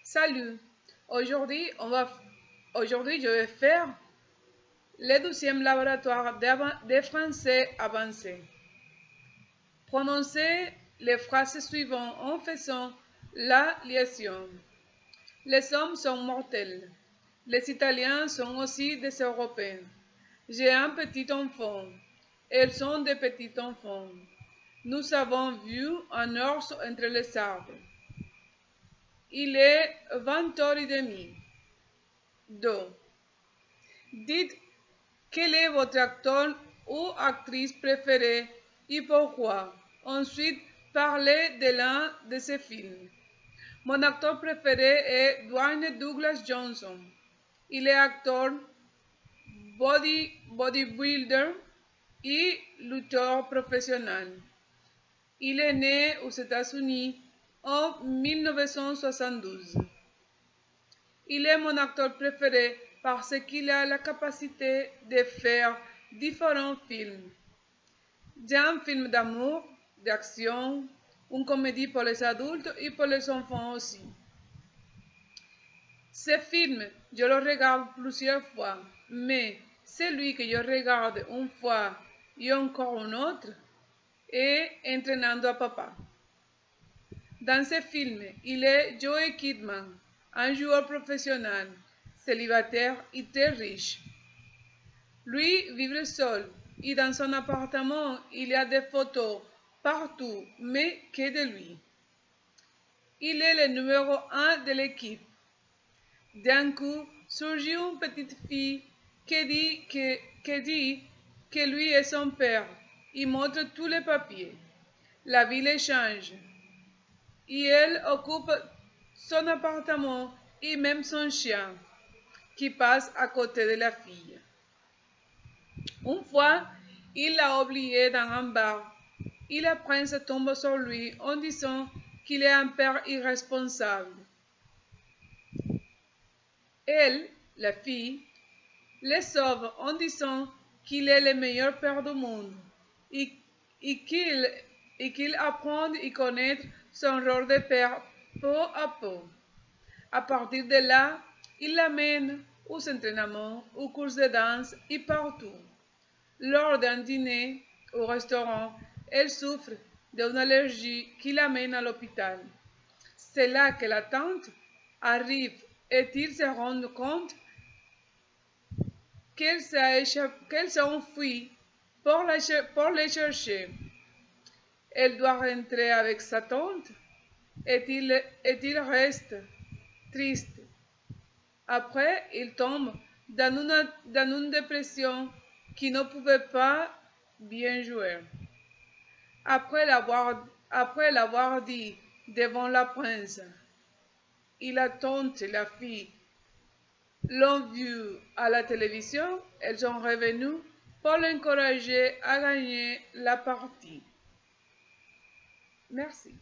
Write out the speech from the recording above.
Salut! Aujourd'hui, je vais faire le 12e laboratoire de français avancé. Prononcez les phrases suivantes en faisant la liaison. Les hommes sont mortels. Les Italiens sont aussi des Européens. J'ai un petit enfant. Elles sont des petits enfants. Nous avons vu un ours entre les arbres. Il est 20h30. 2. Dites quel est votre acteur ou actrice préféré et pourquoi. Ensuite, parlez de l'un de ces films. Mon acteur préféré est Dwayne Douglas Johnson. Il est acteur, bodybuilder et lutteur professionnel. Il est né aux États-Unis en 1972. Il est mon acteur préféré parce qu'il a la capacité de faire différents films. J'ai un film d'amour, d'action, une comédie pour les adultes et pour les enfants aussi. Ce film, je le regarde plusieurs fois, mais celui que je regarde une fois et encore une autre est Entrenando a Papa. Dans ce film, il est Joey Kidman, un joueur professionnel, célibataire et très riche. Lui vit seul et dans son appartement, il y a des photos partout, mais que de lui. Il est le numéro 1 de l'équipe. D'un coup, surgit une petite fille qui dit que lui est son père et montre tous les papiers. La ville change et elle occupe son appartement et même son chien qui passe à côté de la fille. Une fois, il l'a oublié dans un bar et la prince tombe sur lui en disant qu'il est un père irresponsable. Elle, la fille, le sauve en disant qu'il est le meilleur père du monde et qu'il apprend à connaître son rôle de père peu à peu. À partir de là, il l'amène aux entraînements, aux cours de danse et partout. Lors d'un dîner au restaurant, elle souffre d'une allergie qui l'amène à l'hôpital. C'est là que la tante arrive et ils se rendent compte qu'elle s'est enfuie pour les chercher. Elle doit rentrer avec sa tante et il reste triste. Après, il tombe dans une dépression qui ne pouvait pas bien jouer. Après l'avoir dit devant la prince, et la tante et la fille l'ont vu à la télévision, elles sont revenues pour l'encourager à gagner la partie. Merci.